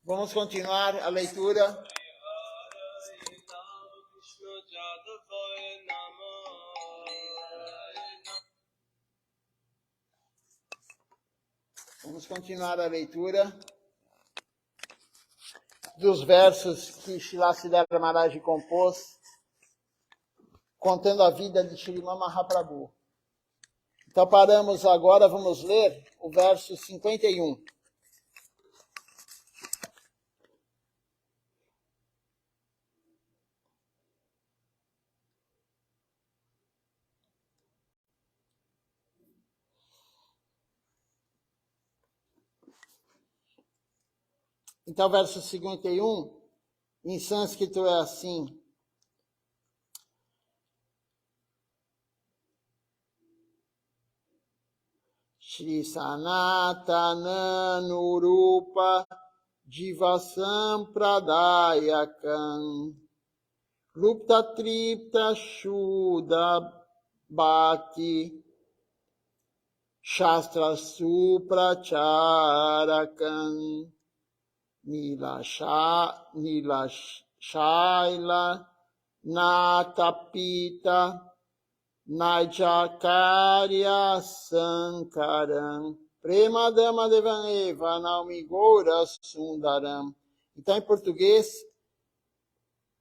Vamos continuar a leitura. Vamos continuar a leitura dos versos que Srila Siddhartha Maharaj compôs, contando a vida de Srimad Mahaprabhu. Então paramos agora, vamos ler o verso 51. Então, verso 51, em sânscrito é assim. Shri Sanatana Nurupa Jivasam Pradayakam Rupta Tripta Shuddha Bhakti Shastra Supracharakam Nilashaila Natapita Najakarya Sankaram Premadama Devaneva Naumigora Sundaram. Então, em português,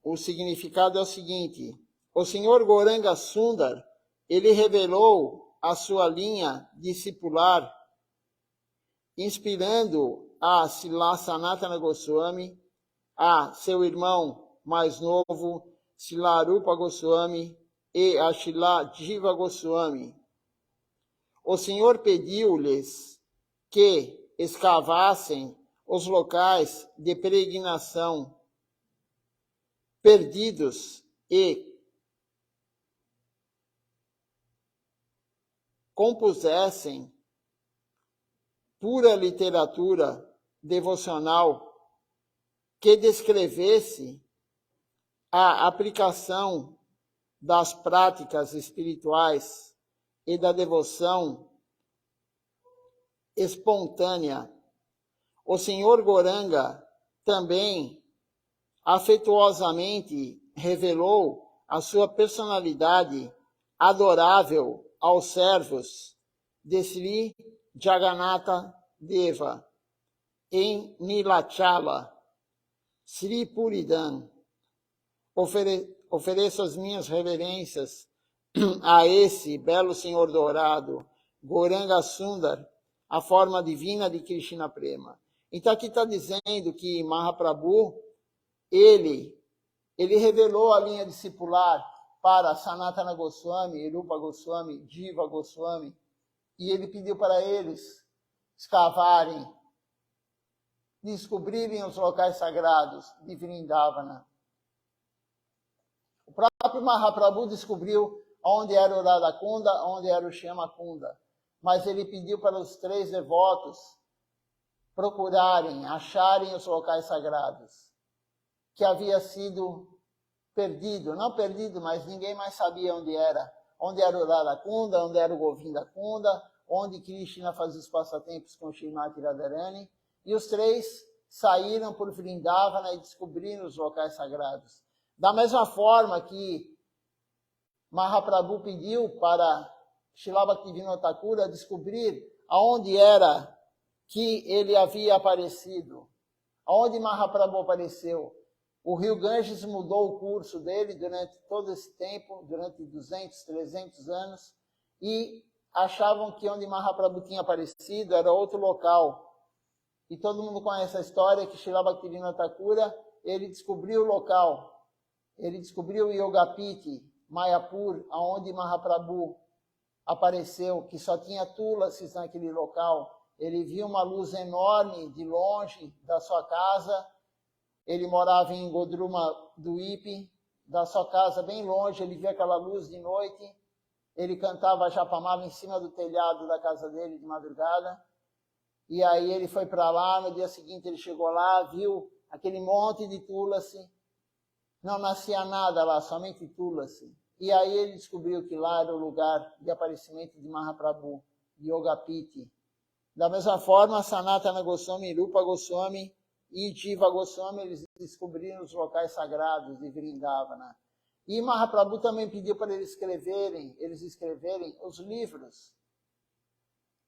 o significado é o seguinte: o senhor Gauranga Sundar, ele revelou a sua linha discipular, inspirando a Srila Sanatana Goswami, a seu irmão mais novo, Srila Rupa Goswami, e a Srila Jiva Goswami. O Senhor pediu-lhes que escavassem os locais de peregrinação perdidos e compusessem pura literatura devocional que descrevesse a aplicação das práticas espirituais e da devoção espontânea. O Senhor Gauranga também afetuosamente revelou a sua personalidade adorável aos servos de Sri Jagannatha Deva em Nilachala, Sri Puridan. Ofereço as minhas reverências a esse belo Senhor dourado, Gauranga Sundar, a forma divina de Krishna Prema. Então aqui está dizendo que Mahaprabhu, ele revelou a linha discipular para Sanatana Goswami, Rupa Goswami, Jiva Goswami, e ele pediu para eles escavarem, descobrirem os locais sagrados de Vrindavana. O próprio Mahaprabhu descobriu onde era o Radhakunda, onde era o Shyamakunda, mas ele pediu para os 3 devotos procurarem, acharem os locais sagrados, que havia sido perdido, não perdido, mas ninguém mais sabia onde era o Radhakunda, onde era o Govindakunda, onde Krishna fazia os passatempos com Srimati Radharani, e os 3 saíram por Vrindavana e descobriram os locais sagrados. Da mesma forma que Mahaprabhu pediu para Srila Bhaktivinoda Thakura descobrir aonde era que ele havia aparecido, aonde Mahaprabhu apareceu. O rio Ganges mudou o curso dele durante todo esse tempo, durante 200, 300 anos, e achavam que onde Mahaprabhu tinha aparecido era outro local. E todo mundo conhece a história que Srila Bhaktivinoda Thakura, ele descobriu o local. Ele descobriu Yogapiti, Mayapur, aonde Mahaprabhu apareceu, que só tinha Tulasis naquele local. Ele viu uma luz enorme de longe da sua casa. Ele morava em Godruma Duipe, da sua casa bem longe, ele via aquela luz de noite. Ele cantava Japamala em cima do telhado da casa dele de madrugada. E aí ele foi para lá, no dia seguinte ele chegou lá, viu aquele monte de Tulasi. Não nascia nada lá, somente Tulasi. E aí ele descobriu que lá era o lugar de aparecimento de Mahaprabhu, de Yogapiti. Da mesma forma, Sanatana Goswami, Rupa Goswami e Jiva Goswami, eles descobriram os locais sagrados de Vrindavana. E Mahaprabhu também pediu para eles escreverem os livros.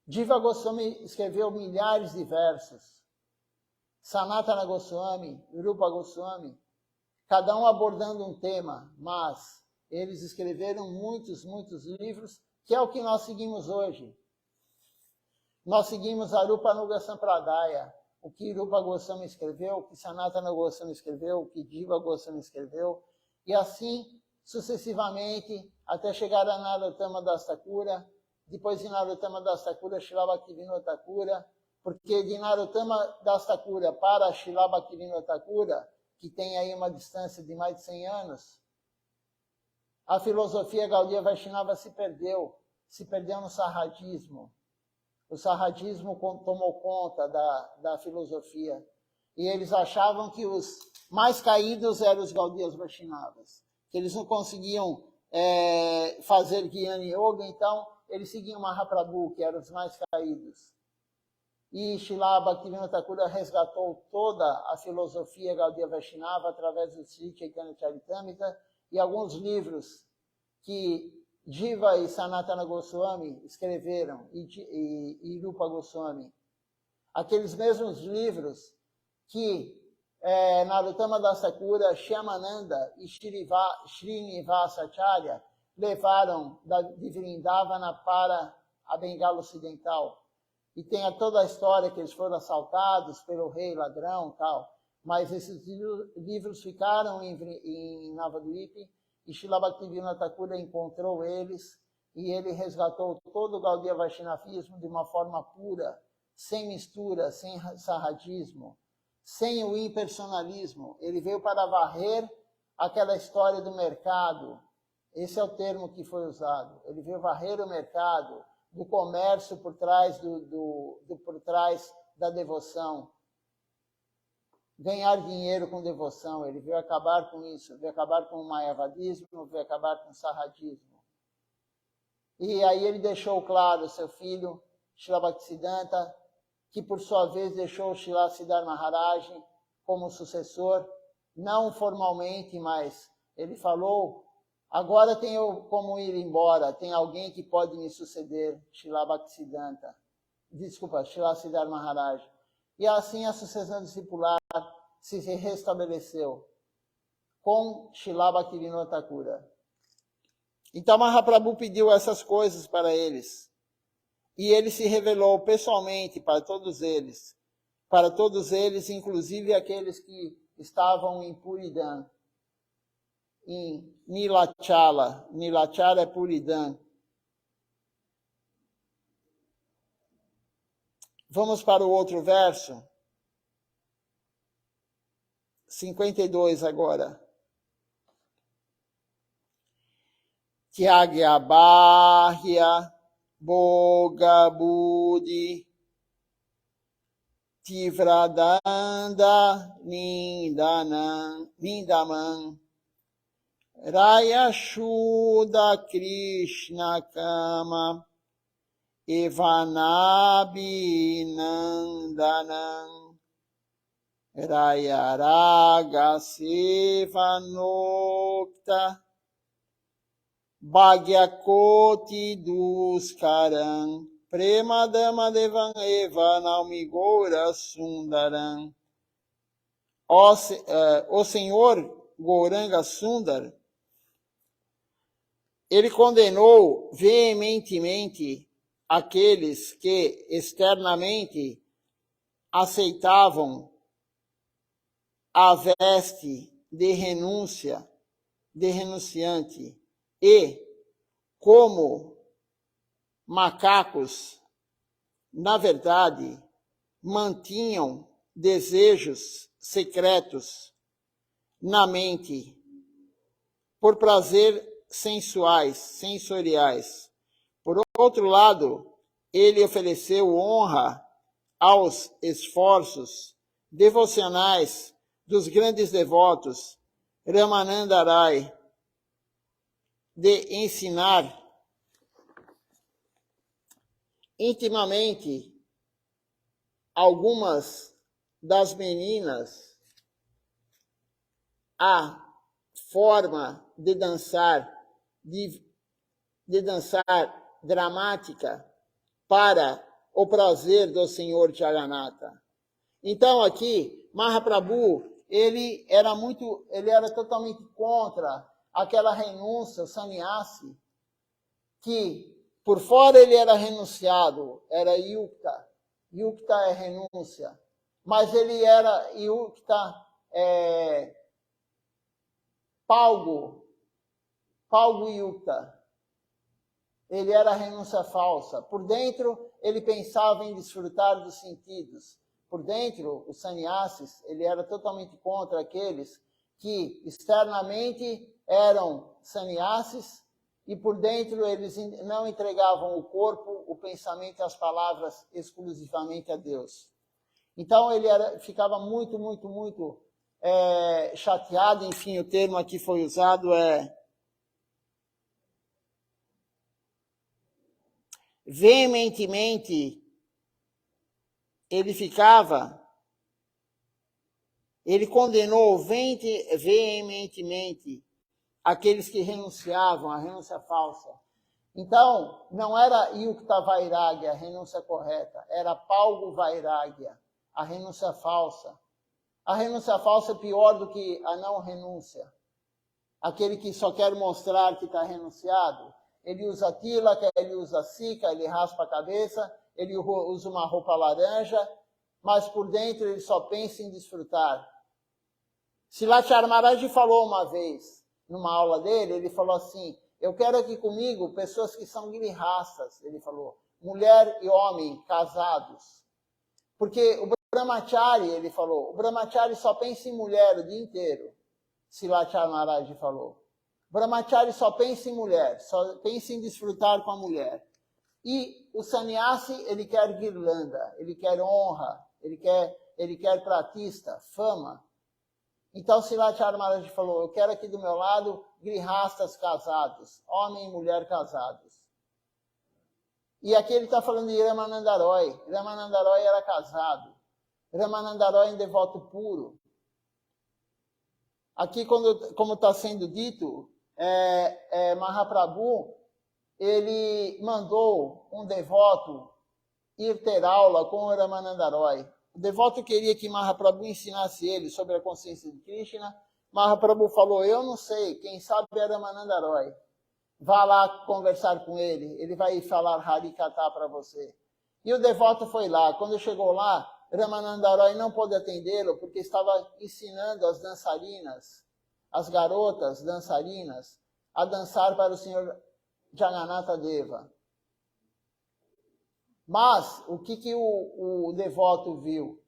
Jiva Goswami escreveu milhares de versos. Sanatana Goswami, Rupa Goswami, cada um abordando um tema, mas eles escreveram muitos livros, que é o que nós seguimos hoje. Nós seguimos a Rupa Nuga Sampradaya, o que Rupa Goswami escreveu, o que Sanatana Goswami escreveu, o que Jiva Goswami escreveu, e assim sucessivamente, até chegar a Narottama Das Thakura, depois de Narottama Das Thakura, Srila Bhaktivinoda Thakura, porque de Narottama Das Thakura para Srila Bhaktivinoda Thakura, que tem aí uma distância de mais de 100 anos, a filosofia Gaudiya Vaishnava se perdeu no sarradismo. O sarradismo tomou conta da filosofia. E eles achavam que os mais caídos eram os Gaudiyas Vaishnavas, que eles não conseguiam fazer Jnana Yoga, então eles seguiam Mahaprabhu, que eram os mais caídos. E Srila Bhaktivinoda Thakura resgatou toda a filosofia Gaudiya Vaishnava através do Sri Chaitanya Charitamrita e alguns livros que Jiva e Sanatana Goswami escreveram, e Rupa Goswami. Aqueles mesmos livros que Narottama Das Thakura, Shyamananda e Srinivasacharya levaram de Vrindavana para a Bengala Ocidental. E tem toda a história que eles foram assaltados pelo rei ladrão e tal. Mas esses livros ficaram em Navadvipa e Srila Bhaktivinoda Thakura encontrou eles e ele resgatou todo o Gaudiya Vaishnavismo de uma forma pura, sem mistura, sem sarradismo, sem o impersonalismo. Ele veio para varrer aquela história do mercado. Esse é o termo que foi usado. Ele veio varrer o mercado, do comércio por trás, por trás da devoção. Ganhar dinheiro com devoção. Ele veio acabar com isso. Veio acabar com o mayavadismo, veio acabar com o sarradismo. E aí ele deixou claro seu filho, Srila Bhaktisiddhanta, que por sua vez deixou Srila Siddhar Maharaj como sucessor, não formalmente, mas ele falou: agora tenho como ir embora, tem alguém que pode me suceder, Srila Bhaktisiddhanta. Desculpa, Srila Siddhar Maharaj. E assim a sucessão discipular se restabeleceu com Srila Bhaktivinoda Thakura. Então Mahaprabhu pediu essas coisas para eles. E ele se revelou pessoalmente para todos eles, inclusive aqueles que estavam em Puridan, em Nilachala. Nilachala é Puridan. Vamos para o outro verso. 52 agora. Tyagya Bahya Boga Buddhi Tivradanda Nindaman Raya Shuddha Krishna Kama Evanabi Nandanam Raya Raga Sevanokta Bhagyakoti Duskaram Premadama Devan Eva Naumigora Sundaram. O Senhor Gauranga Sundar, ele condenou veementemente aqueles que externamente aceitavam a veste de renúncia, de renunciante, e, como macacos, na verdade, mantinham desejos secretos na mente, por prazer sensoriais. Por outro lado, ele ofereceu honra aos esforços devocionais dos grandes devotos Ramananda Rai, de ensinar intimamente algumas das meninas a forma de dançar dramática para o prazer do Senhor Jagannatha. Então aqui, Mahaprabhu, ele era totalmente contra aquela renúncia, o sannyasi, que por fora ele era renunciado, era yukta. Yukta é renúncia. Mas ele era yukta, palgo yukta. Ele era renúncia falsa. Por dentro, ele pensava em desfrutar dos sentidos. Por dentro, os sannyasis, ele era totalmente contra aqueles que externamente eram sannyasis e por dentro eles não entregavam o corpo, o pensamento e as palavras exclusivamente a Deus. Então ele ficava muito chateado, enfim, o termo aqui foi usado veementemente, ele condenou veementemente aqueles que renunciavam à renúncia falsa. Então, não era Yukta Vairagya, a renúncia correta, era Palgu Vairagya, a renúncia falsa. A renúncia falsa é pior do que a não renúncia. Aquele que só quer mostrar que está renunciado, ele usa tilaka, ele usa sika, ele raspa a cabeça, ele usa uma roupa laranja, mas por dentro ele só pensa em desfrutar. Srila Maharaj falou uma vez, numa aula dele, ele falou assim, eu quero aqui comigo pessoas que são grihastas, ele falou, mulher e homem casados. Porque o brahmachari, ele falou, o brahmachari só pensa em mulher o dia inteiro. Srila Maharaj falou. O brahmachari só pensa em mulher, só pensa em desfrutar com a mulher. E o sannyasi, ele quer guirlanda, ele quer honra, ele quer pratista, fama. Então Srila Maharaj falou, eu quero aqui do meu lado grihastas casados, homem e mulher casados. E aqui ele está falando de Ramananda Roy. Ramananda Roy era casado. Ramananda Roy é um devoto puro. Aqui, como está sendo dito, Mahaprabhu, ele mandou um devoto ir ter aula com o Ramananda Roy. O devoto queria que Mahaprabhu ensinasse ele sobre a consciência de Krishna. Mahaprabhu falou, eu não sei, quem sabe é Ramananda Roy. Vá lá conversar com ele, ele vai falar Harikatha para você. E o devoto foi lá. Quando chegou lá, Ramananda Roy não pôde atendê-lo porque estava ensinando as dançarinas, as garotas dançarinas, a dançar para o Senhor Jagannatha Deva. Mas, o que o devoto viu?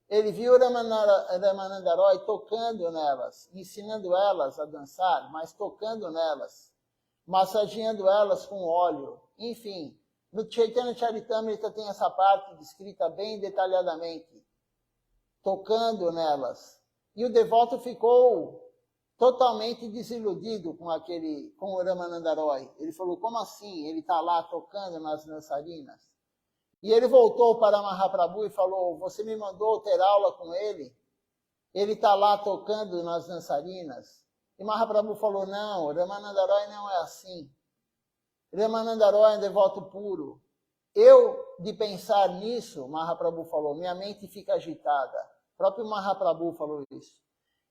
Ele viu Ramananda Roy tocando nelas, ensinando elas a dançar, mas tocando nelas, massageando elas com óleo. Enfim, no Chaitanya Charitamrita tem essa parte descrita bem detalhadamente, tocando nelas. E o devoto ficou totalmente desiludido com o Ramananda Roy. Ele falou, como assim? Ele está lá tocando nas dançarinas? E ele voltou para Mahaprabhu e falou, você me mandou ter aula com ele? Ele está lá tocando nas dançarinas? E Mahaprabhu falou, não, Ramananda Roy não é assim. Ramananda Roy é um devoto puro. De pensar nisso, Mahaprabhu falou, minha mente fica agitada. O próprio Mahaprabhu falou isso.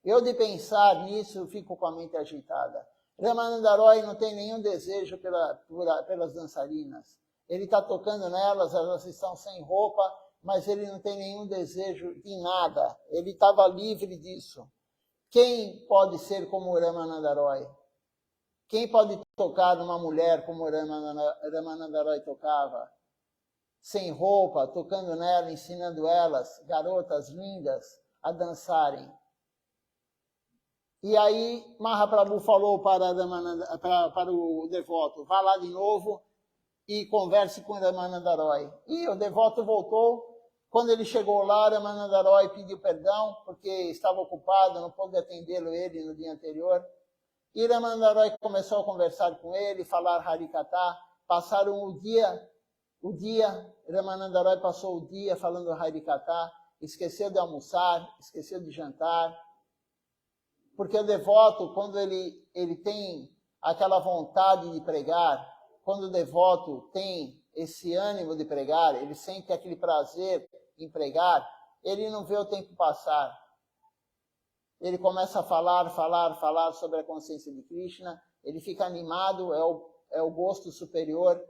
De pensar nisso, fico com a mente agitada. Ramananda Roy não tem nenhum desejo pelas dançarinas. Ele está tocando nelas, elas estão sem roupa, mas ele não tem nenhum desejo em nada. Ele estava livre disso. Quem pode ser como Ramananda Roy? Quem pode tocar uma mulher como Ramananda Roy tocava? Sem roupa, tocando nela, ensinando elas, garotas lindas, a dançarem. E aí Mahaprabhu falou para o devoto, vá lá de novo e converse com Ramananda Roy. E o devoto voltou. Quando ele chegou lá, Ramananda Roy pediu perdão, porque estava ocupado, não pôde atendê-lo ele no dia anterior. E Ramananda Roy começou a conversar com ele, falar Harikatha. Passaram o dia, Ramananda Roy passou o dia falando Harikatha. esqueceu de almoçar, esqueceu de jantar. Porque o devoto, quando ele tem aquela vontade de pregar, quando o devoto tem esse ânimo de pregar, ele sente aquele prazer em pregar, ele não vê o tempo passar. Ele começa a falar sobre a consciência de Krishna, ele fica animado, é o gosto superior,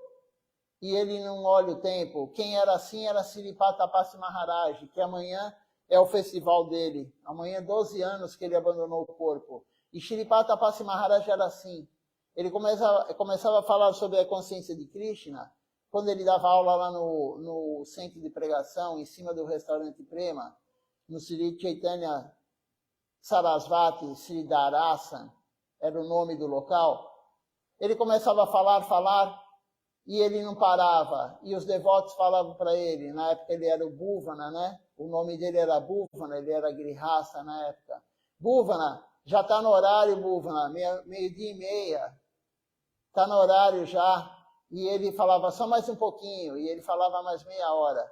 e ele não olha o tempo. Quem era assim era Sripata Tapasi Maharaj, que amanhã é o festival dele. Amanhã é 12 anos que ele abandonou o corpo. E Sripata Tapasi Maharaj era assim. Ele começava a falar sobre a consciência de Krishna, quando ele dava aula lá no centro de pregação, em cima do restaurante Prema, no Sri Chaitanya Sarasvati Sri Darasan, era o nome do local. Ele começava a falar, e ele não parava. E os devotos falavam para ele, na época ele era o Bhuvana, né? O nome dele era Bhuvana, ele era Grihasta na época. Bhuvana, já está no horário, Bhuvana, meio-dia e meia. Está no horário já. E ele falava só mais um pouquinho, e ele falava mais meia hora.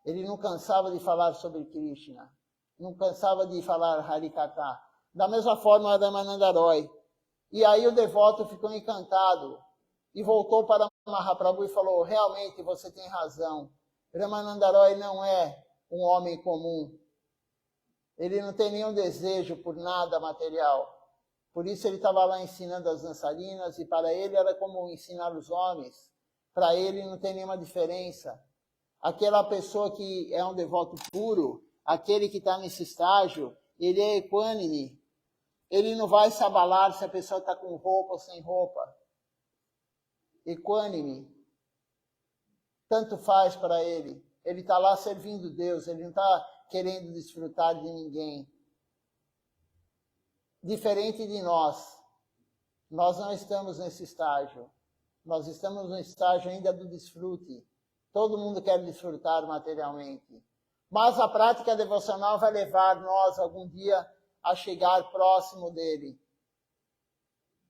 Ele não cansava de falar sobre Krishna. Não cansava de falar Harikatha. Da mesma forma, Ramananda Roy. E aí o devoto ficou encantado e voltou para Mahaprabhu e falou, realmente você tem razão. Ramananda Roy não é um homem comum. Ele não tem nenhum desejo por nada material. Por isso ele estava lá ensinando as dançarinas e para ele era como ensinar os homens. Para ele não tem nenhuma diferença. Aquela pessoa que é um devoto puro, aquele que está nesse estágio, ele é equânime. Ele não vai se abalar se a pessoa está com roupa ou sem roupa. Equânime. Tanto faz para ele. Ele está lá servindo Deus, ele não está querendo desfrutar de ninguém. Diferente de nós. Nós não estamos nesse estágio. Nós estamos no estágio ainda do desfrute. Todo mundo quer desfrutar materialmente. Mas a prática devocional vai levar nós algum dia a chegar próximo dele.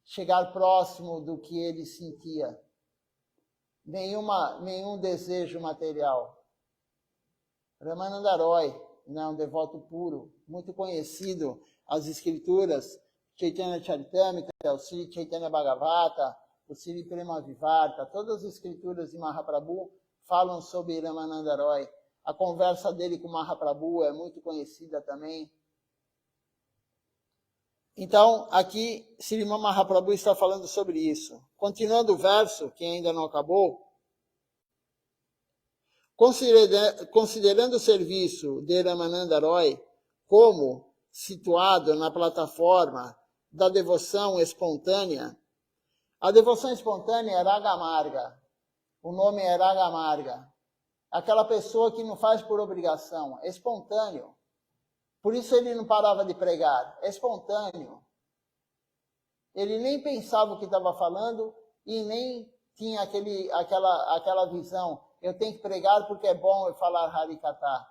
Chegar próximo do que ele sentia. Nenhum desejo material. Ramananda Roy, né, um devoto puro, muito conhecido, as escrituras, Chaitanya Charitamrita, o Sri Chaitanya Bhagavata, o Sri Prema Vivarta, todas as escrituras de Mahaprabhu falam sobre Ramananda Roy. A conversa dele com Mahaprabhu é muito conhecida também. Então, aqui, Srimad Mahaprabhu está falando sobre isso. Continuando o verso, que ainda não acabou. Considerando o serviço de Ramananda Roy como situado na plataforma da devoção espontânea, a devoção espontânea é Raga Marga. O nome é Raga Marga. Aquela pessoa que não faz por obrigação, é espontâneo. Por isso ele não parava de pregar, é espontâneo. Ele nem pensava o que estava falando e nem tinha aquela visão. Eu tenho que pregar porque é bom eu falar Harikatha.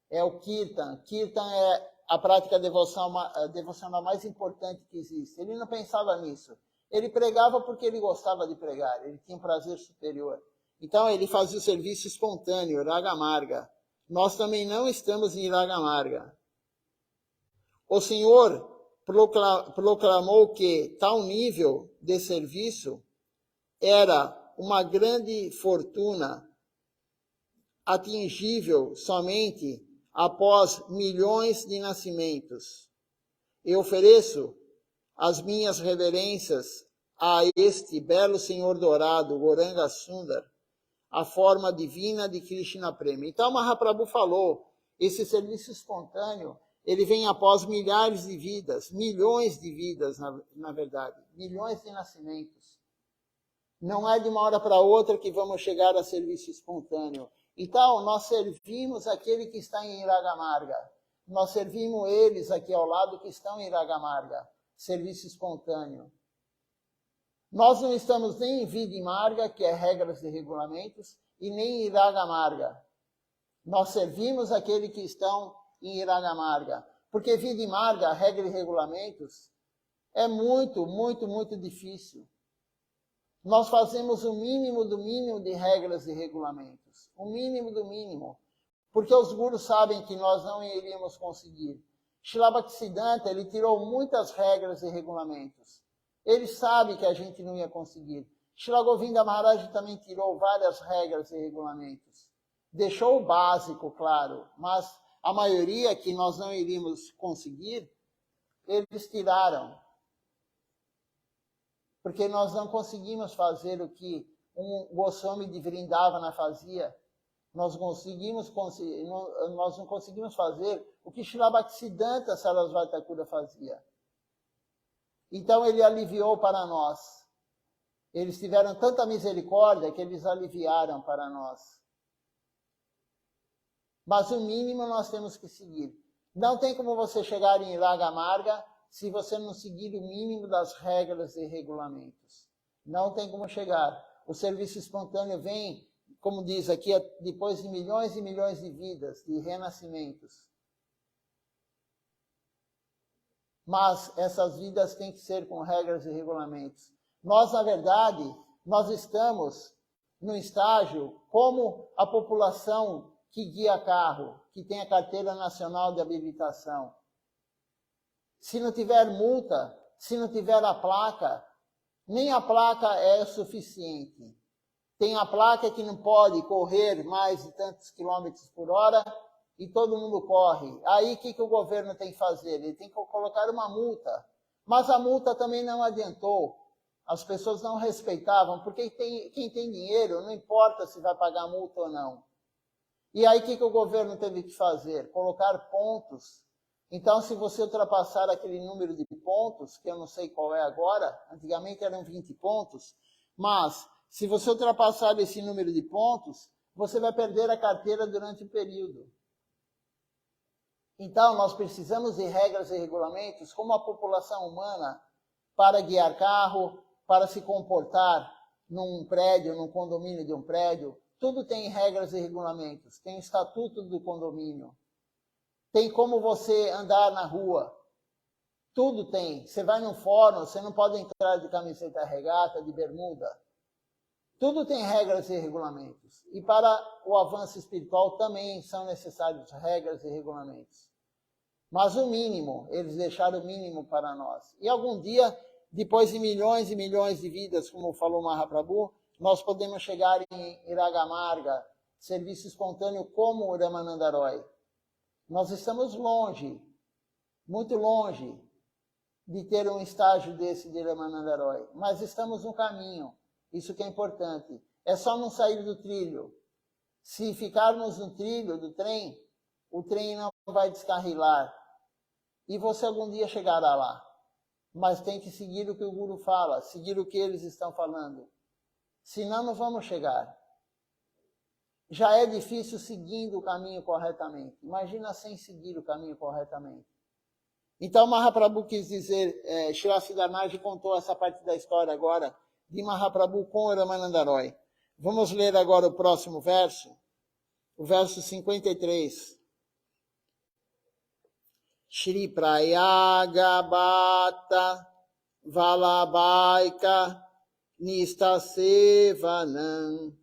É o Kirtan. Kirtan é a prática devocional mais importante que existe. Ele não pensava nisso. Ele pregava porque ele gostava de pregar. Ele tinha um prazer superior. Então ele fazia o serviço espontâneo, Raga Marga. Nós também não estamos em Raga Marga. O Senhor proclamou que tal nível de serviço era uma grande fortuna atingível somente após milhões de nascimentos. Eu ofereço as minhas reverências a este belo Senhor dourado, Gauranga Sundar, a forma divina de Krishna Prema. Então Mahaprabhu falou, esse serviço espontâneo, ele vem após milhares de vidas, milhões de vidas, na verdade, milhões de nascimentos. Não é de uma hora para outra que vamos chegar a serviço espontâneo. Então, nós servimos aquele que está em Raga Marga. Nós servimos eles aqui ao lado que estão em Raga Marga. Serviço espontâneo. Nós não estamos nem em Vidhi Marga, que é regras e regulamentos, e nem em Raga Marga. Nós servimos aquele que estão em Raga Marga. Porque Vidhi Marga, regra e regulamentos, é muito, muito, muito difícil. Nós fazemos o mínimo do mínimo de regras e regulamentos. O mínimo do mínimo. porque os gurus sabem que nós não iríamos conseguir. Srila Bhaktisiddhanta, ele tirou muitas regras e regulamentos. Ele sabe que a gente não ia conseguir. Srila Govinda Maharaj também tirou várias regras e regulamentos. Deixou o básico, claro, mas a maioria que nós não iríamos conseguir, eles tiraram. Porque nós não conseguimos fazer o que um Goswami de Vrindavana fazia. Nós não conseguimos fazer o que Srila Bhaktisiddhanta Sarasvati Thakura fazia. Então ele aliviou para nós. Eles tiveram tanta misericórdia que eles aliviaram para nós. Mas o mínimo nós temos que seguir. Não tem como você chegar em Raga Marga se você não seguir o mínimo das regras e regulamentos. Não tem como chegar. O serviço espontâneo vem, como diz aqui, depois de milhões e milhões de vidas, de renascimentos. Mas essas vidas têm que ser com regras e regulamentos. Nós, na verdade, nós estamos no estágio como a população que guia carro, que tem a carteira nacional de habilitação. Se não tiver multa, se não tiver a placa, nem a placa é suficiente. Tem a placa que não pode correr mais de tantos quilômetros por hora e todo mundo corre. Aí o que o governo tem que fazer? Ele tem que colocar uma multa. Mas a multa também não adiantou. As pessoas não respeitavam, porque quem tem dinheiro, não importa se vai pagar multa ou não. E aí o que o governo teve que fazer? Colocar pontos. Então, se você ultrapassar aquele número de pontos, que eu não sei qual é agora, antigamente eram 20 pontos, mas se você ultrapassar esse número de pontos, você vai perder a carteira durante o período. Então, nós precisamos de regras e regulamentos, como a população humana, para guiar carro, para se comportar num prédio, num condomínio de um prédio. Tudo tem regras e regulamentos. Tem o estatuto do condomínio. Tem como você andar na rua. Tudo tem. Você vai num fórum, você não pode entrar de camiseta regata, de bermuda. Tudo tem regras e regulamentos. E para o avanço espiritual também são necessárias regras e regulamentos. Mas o mínimo, eles deixaram o mínimo para nós. E algum dia, depois de milhões e milhões de vidas, como falou Mahaprabhu, nós podemos chegar em Raga Marga, serviço espontâneo como o Ramananda Roy. Nós estamos longe, muito longe, de ter um estágio desse de Ramananda Roy. Mas estamos no caminho. Isso que é importante. É só não sair do trilho. Se ficarmos no trilho do trem, o trem não vai descarrilar. E você algum dia chegará lá. Mas tem que seguir o que o Guru fala, seguir o que eles estão falando. Senão não vamos chegar. Já é difícil seguindo o caminho corretamente. Imagina sem seguir o caminho corretamente. Então Mahaprabhu quis dizer, Srila Siddhartha contou essa parte da história agora, de Mahaprabhu com Ramananda Roy. Vamos ler agora o próximo verso, o verso 53. Shri Prayaga Bhatta Valabhaika Nista Sevanam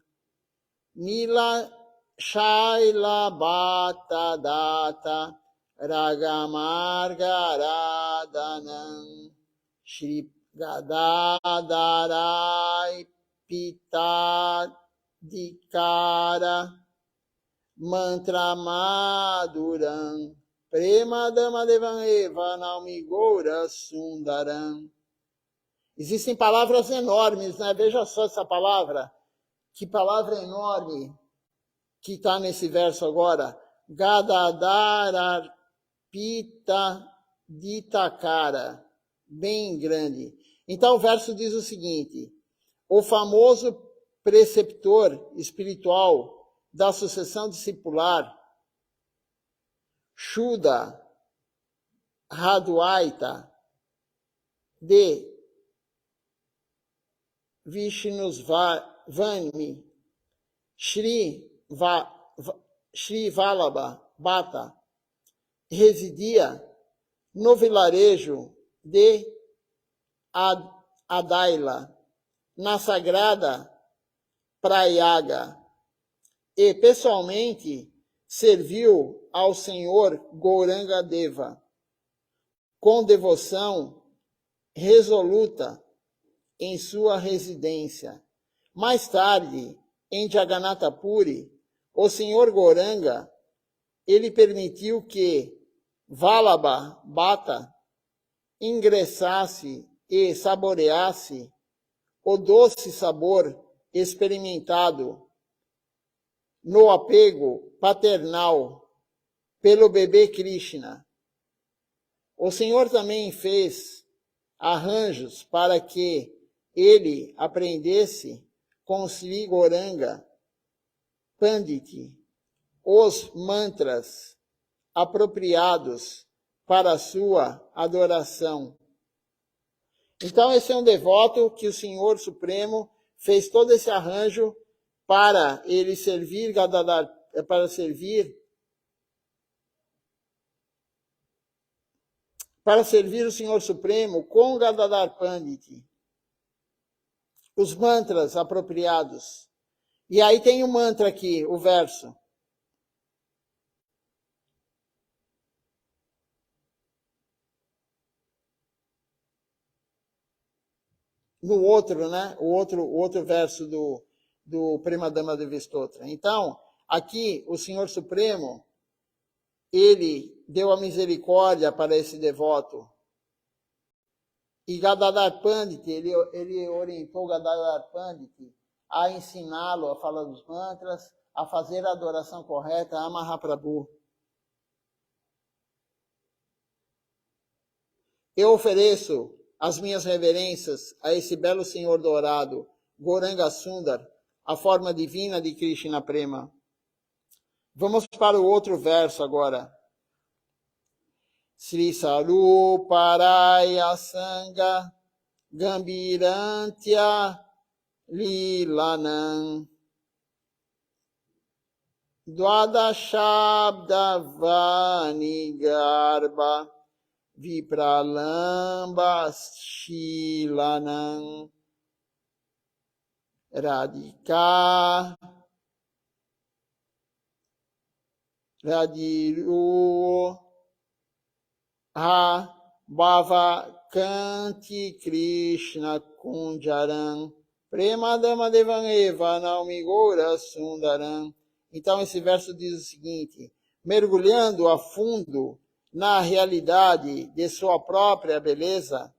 Nila Shaila Bhatta Data Ragamargaradanam Shri Gadadarai Pitadikara Mantra Maduram Premadama Devan Eva Naumigora Sundaram. Existem palavras enormes, né? Veja só essa palavra. Que palavra enorme que está nesse verso agora. Gadadara Pita Ditakara. Bem grande. Então o verso diz o seguinte. O famoso preceptor espiritual da sucessão discipular, Shuddha Radwaita de Vishnusvani Shri Vallabha Bhatta residia no vilarejo de Adaila, na sagrada Prayaga, e pessoalmente serviu ao senhor Gauranga Deva com devoção resoluta em sua residência. Mais tarde, em Jagannatha Puri, o senhor Gauranga, ele permitiu que Vallabha Bhatta ingressasse e saboreasse o doce sabor experimentado no apego paternal pelo bebê Krishna. O Senhor também fez arranjos para que ele aprendesse com Sri Gauranga Pandit os mantras apropriados para a sua adoração. Então, esse é um devoto que o Senhor Supremo fez todo esse arranjo para ele servir Gadadhar, para servir o Senhor Supremo com Gadadhar Pandit, os mantras apropriados. E aí tem um mantra aqui, o verso. No outro, né? O outro verso do Premadama Devi Stotra. Então, aqui o Senhor Supremo, ele deu a misericórdia para esse devoto. E Gadadhar Pandit, ele orientou Gadadhar Pandit a ensiná-lo a falar dos mantras, a fazer a adoração correta a Mahaprabhu. Eu ofereço as minhas reverências a esse belo Senhor dourado, Gauranga Sundar, a forma divina de Krishna Prema. Vamos para o outro verso agora. Sri Saruparaya Sangha Gambirantya Lilanam Dwadashabda Vanigarba Vipralamba Shilanam Radhika Radiru Ha Bhava Kanti Krishna Kunjaram Premadama Devaneva Naumi Gaura Sundaram. Então esse verso diz o seguinte: mergulhando a fundo na realidade de sua própria beleza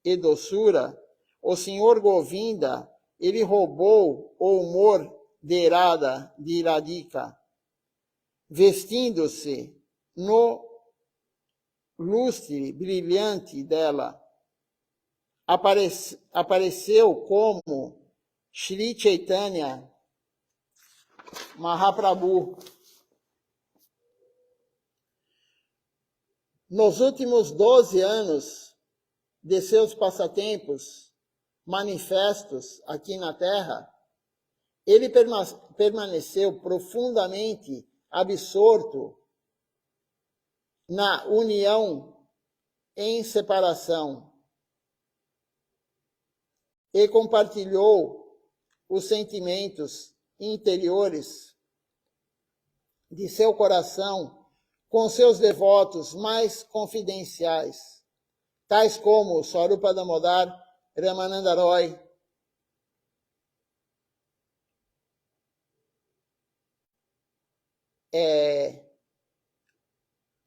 e doçura, o Senhor Govinda, ele roubou o humor de Radha, de Radhika, vestindo-se no lustre brilhante dela. Apareceu como Shri Chaitanya Mahaprabhu. Nos últimos 12 anos de seus passatempos manifestos aqui na Terra, ele permaneceu profundamente absorto na união em separação e compartilhou os sentimentos interiores de seu coração com seus devotos mais confidenciais, tais como Swarupa Damodar, Ramananda Roy,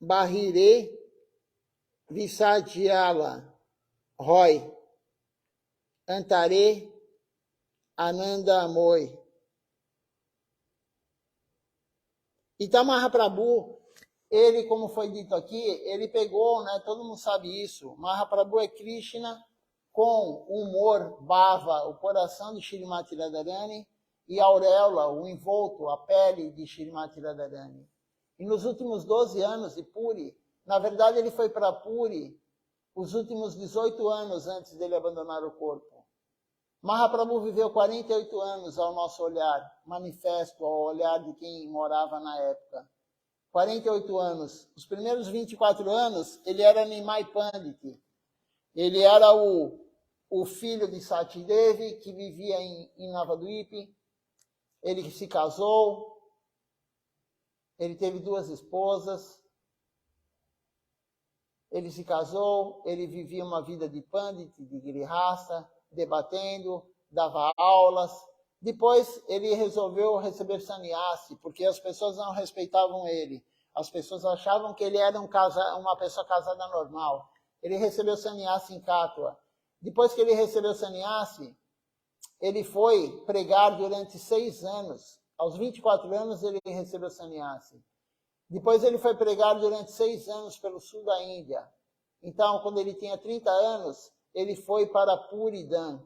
Bahire Visajiala Roy, Antare Ananda Moy. Então Mahaprabhu, ele, como foi dito aqui, ele pegou, né, todo mundo sabe isso, Mahaprabhu é Krishna com o humor bhava, o coração de Shrimati Radharani, e a auréola, o envolto, a pele de Shrimati Radharani. E nos últimos 12 anos de Puri, na verdade ele foi para Puri os últimos 18 anos antes dele abandonar o corpo. Mahaprabhu viveu 48 anos ao nosso olhar, manifesto ao olhar de quem morava na época. 48 anos. Os primeiros 24 anos, ele era Nimai Pandit. Ele era o filho de Sati Devi, que vivia em Navadvipa. Ele se casou. Ele teve 2 esposas, ele se casou, ele vivia uma vida de pandit, de grihasta, debatendo, dava aulas. Depois ele resolveu receber sannyasi, porque as pessoas não respeitavam ele. As pessoas achavam que ele era uma pessoa casada normal. Ele recebeu sannyasi em Kathua. Depois que ele recebeu sannyasi, ele foi pregar durante 6 anos. Aos 24 anos ele recebeu sannyasi. Depois ele foi pregar durante 6 anos pelo sul da Índia. Então, quando ele tinha 30 anos, ele foi para Puridan.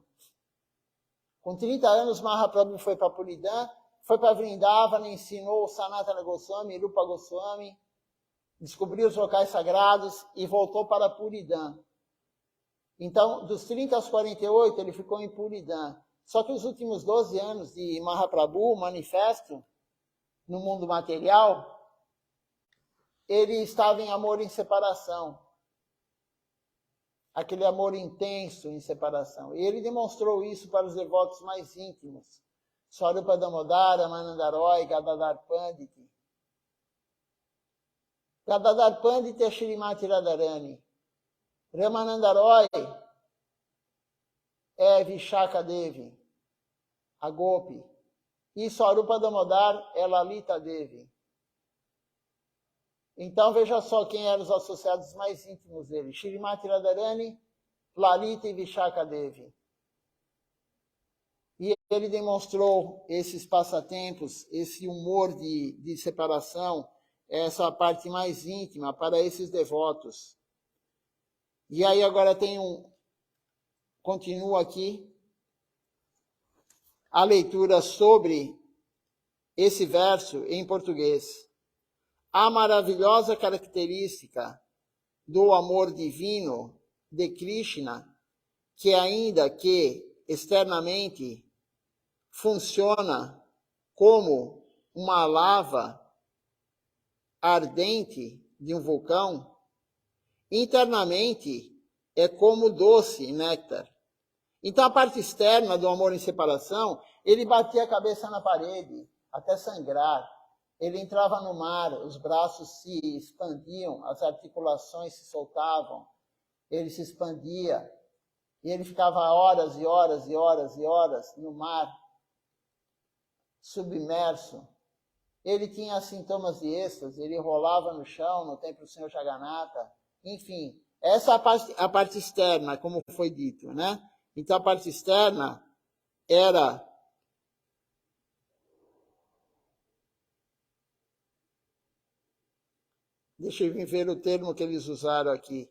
Com 30 anos, Mahaprabhu foi para Puridan, foi para Vrindavana, ensinou Sanatana Goswami, Rupa Goswami, descobriu os locais sagrados e voltou para Puridan. Então, dos 30 aos 48, ele ficou em Puridan. Só que os últimos 12 anos de Mahaprabhu, manifesto no mundo material, ele estava em amor em separação. Aquele amor intenso em separação. E ele demonstrou isso para os devotos mais íntimos. Swarupa Damodara, Manandaroy, Gadadhar Pandit. Gadadhar Pandit é Shrimati Radharani. Ramanandaroy é Vishaka Devi, a Gopi. E Swarupa Damodar é Lalita Devi. Então, veja só quem eram os associados mais íntimos dele. Shrimati Radharani, Lalita e Vishaka Devi. E ele demonstrou esses passatempos, esse humor de separação, essa parte mais íntima para esses devotos. E aí agora continua aqui a leitura sobre esse verso em português. A maravilhosa característica do amor divino de Krishna, que ainda que externamente funciona como uma lava ardente de um vulcão, internamente é como doce néctar. Então a parte externa do amor em separação, ele batia a cabeça na parede até sangrar. Ele entrava no mar, os braços se expandiam, as articulações se soltavam, ele se expandia, e ele ficava horas e horas e horas e horas no mar, submerso. Ele tinha sintomas de êxtase, ele rolava no chão, no templo do Senhor Jagannatha, enfim. Essa é a parte externa, como foi dito, né? Então a parte externa era... Deixa eu ver o termo que eles usaram aqui.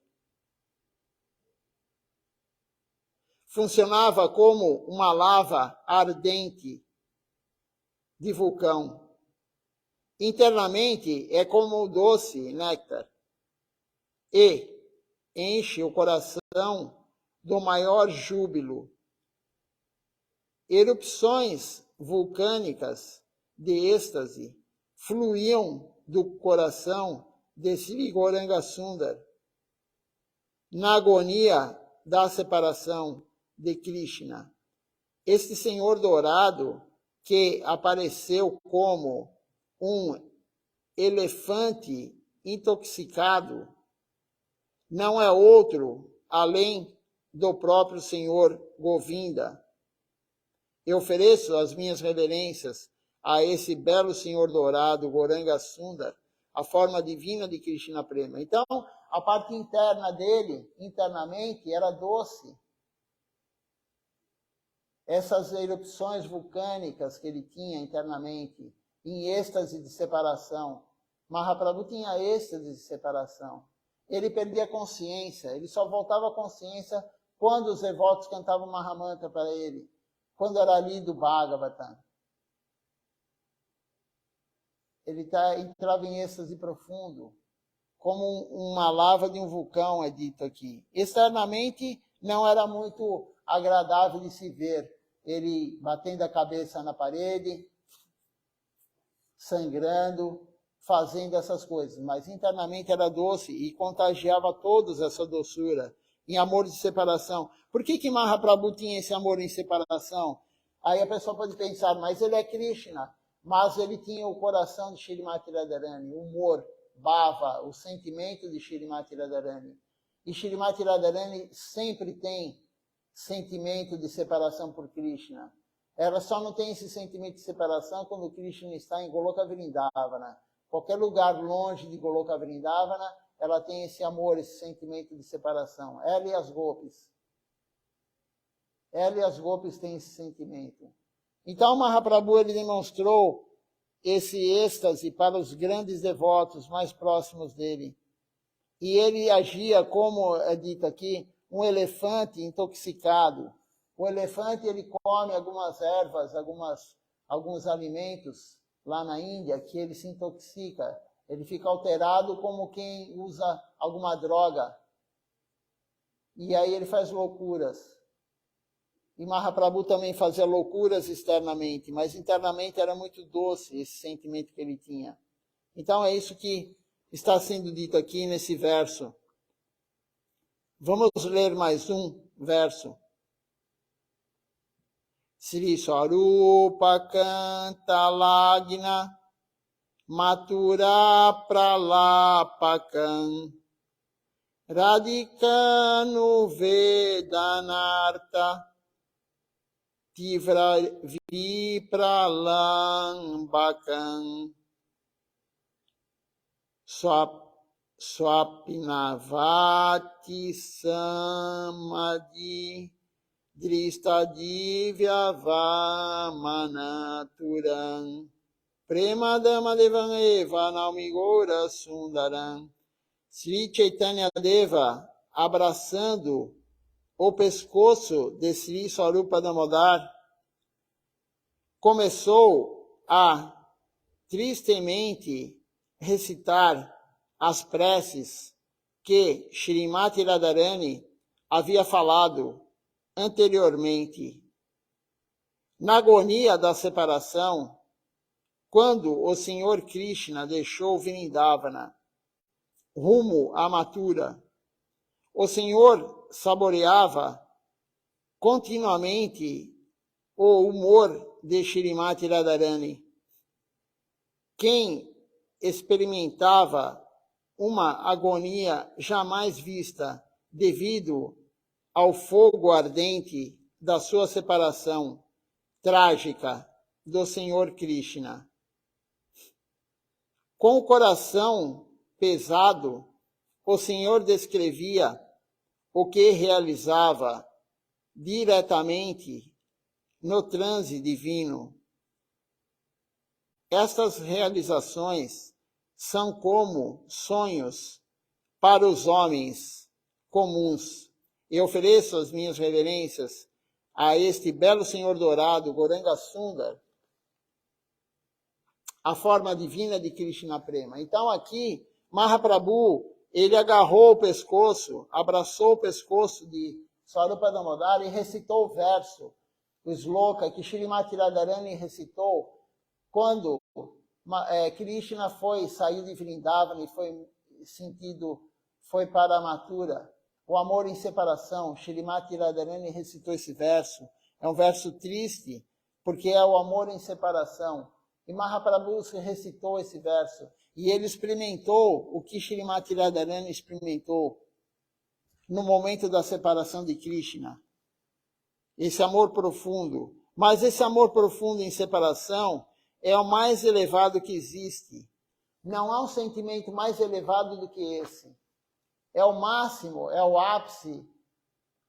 Funcionava como uma lava ardente de vulcão. Internamente é como o doce néctar. E enche o coração do maior júbilo. Erupções vulcânicas de êxtase fluíam do coração de Sri Gauranga Sundar, na agonia da separação de Krishna. Este Senhor dourado, que apareceu como um elefante intoxicado, não é outro além do próprio Senhor Govinda. Eu ofereço as minhas reverências a esse belo Senhor dourado, Gauranga Sundar, a forma divina de Krishna Prema. Então, a parte interna dele, internamente, era doce. Essas erupções vulcânicas que ele tinha internamente, em êxtase de separação. Mahaprabhu tinha êxtase de separação. Ele perdia a consciência, ele só voltava à consciência quando os devotos cantavam Mahamantra para ele, quando era lido o Bhagavatam. Ele entrava em êxtase profundo, como uma lava de um vulcão, é dito aqui. Externamente, não era muito agradável de se ver, ele batendo a cabeça na parede, sangrando, fazendo essas coisas. Mas internamente era doce e contagiava todos essa doçura, em amor de separação. Por que Mahaprabhu tinha esse amor em separação? Aí a pessoa pode pensar, mas ele é Krishna. mas ele tinha o coração de Shrimati Radharani, o humor, bhava, o sentimento de Shrimati Radharani. E Shrimati Radharani sempre tem sentimento de separação por Krishna. Ela só não tem esse sentimento de separação quando Krishna está em Goloka Vrindavana. Qualquer lugar longe de Goloka Vrindavana, ela tem esse amor, esse sentimento de separação. Ela e as Gopis. Ela e as Gopis têm esse sentimento. Então, Mahaprabhu ele demonstrou esse êxtase para os grandes devotos mais próximos dele. E ele agia, como é dito aqui, um elefante intoxicado. O elefante ele come algumas ervas, alguns alimentos lá na Índia que ele se intoxica. Ele fica alterado como quem usa alguma droga. E aí ele faz loucuras. E Mahaprabhu também fazia loucuras externamente, mas internamente era muito doce esse sentimento que ele tinha. Então é isso que está sendo dito aqui nesse verso. Vamos ler mais um verso. Sri Swarupa Kanta Lagna Matura Pralapakam Radhikanu Vedanartha Tivra Vipralambakam Swapnavati Samadhi Dristadivya Vamanaturam Premadama Devam Eva Naumigora Sundaram. Sri Chaitanya Deva abraçando o pescoço de Sri Swarupa Damodar começou a tristemente recitar as preces que Shrimati Radharani havia falado anteriormente. Na agonia da separação, quando o Senhor Krishna deixou Vrindavana rumo à Mathura, o Senhor saboreava continuamente o humor de Shrimati Radharani. Quem experimentava uma agonia jamais vista devido ao fogo ardente da sua separação trágica do Senhor Krishna. Com o coração pesado, o Senhor descrevia o que realizava diretamente no transe divino. Estas realizações são como sonhos para os homens comuns. Eu ofereço as minhas reverências a este belo Senhor dourado, Gauranga Sundar, a forma divina de Krishna Prema. Então aqui, Mahaprabhu, ele agarrou o pescoço, abraçou o pescoço de Swarupa Damodar e recitou o verso, o sloka que Shrimati Radharani recitou quando Krishna saiu de Vrindavana e foi para a Mathura. O amor em separação, Shrimati Radharani recitou esse verso. É um verso triste, porque é o amor em separação. E Mahaprabhu recitou esse verso. E ele experimentou o que Shrimati Radharani experimentou no momento da separação de Krishna. Esse amor profundo. Mas esse amor profundo em separação é o mais elevado que existe. Não há um sentimento mais elevado do que esse. É o máximo, é o ápice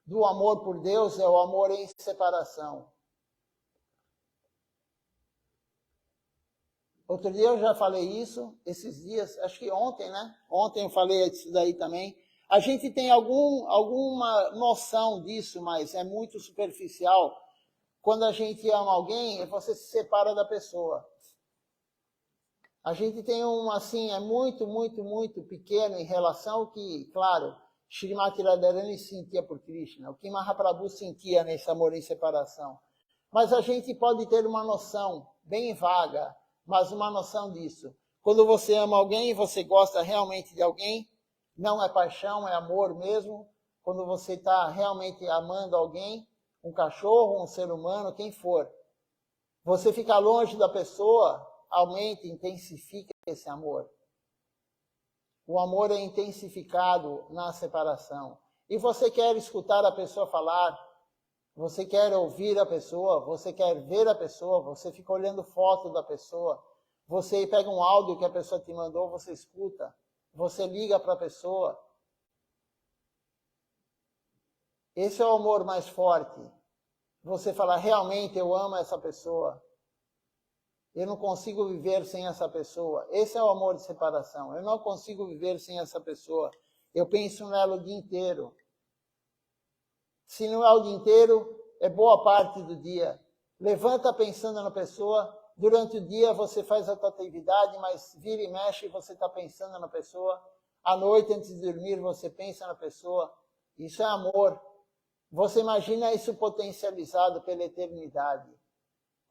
do amor por Deus, é o amor em separação. Outro dia eu já falei isso, esses dias, acho que ontem, né? Ontem eu falei isso daí também. A gente tem alguma noção disso, mas é muito superficial. Quando a gente ama alguém, você se separa da pessoa. A gente tem assim, é muito, muito, muito pequeno em relação ao que, claro, Shrimati Radharani sentia por Krishna, o que Mahaprabhu sentia nesse amor em separação. Mas a gente pode ter uma noção bem vaga, mas uma noção disso. Quando você ama alguém, você gosta realmente de alguém, não é paixão, é amor mesmo. Quando você está realmente amando alguém, um cachorro, um ser humano, quem for. Você ficar longe da pessoa, aumenta, intensifica esse amor. O amor é intensificado na separação. E você quer escutar a pessoa falar, você quer ouvir a pessoa, você quer ver a pessoa, você fica olhando foto da pessoa, você pega um áudio que a pessoa te mandou, você escuta, você liga para a pessoa. Esse é o amor mais forte. Você fala, realmente eu amo essa pessoa. Eu não consigo viver sem essa pessoa. Esse é o amor de separação. Eu não consigo viver sem essa pessoa. Eu penso nela o dia inteiro. Se não é o dia inteiro, é boa parte do dia. Levanta pensando na pessoa. Durante o dia você faz a tua atividade, mas vira e mexe e você está pensando na pessoa. À noite, antes de dormir, você pensa na pessoa. Isso é amor. Você imagina isso potencializado pela eternidade.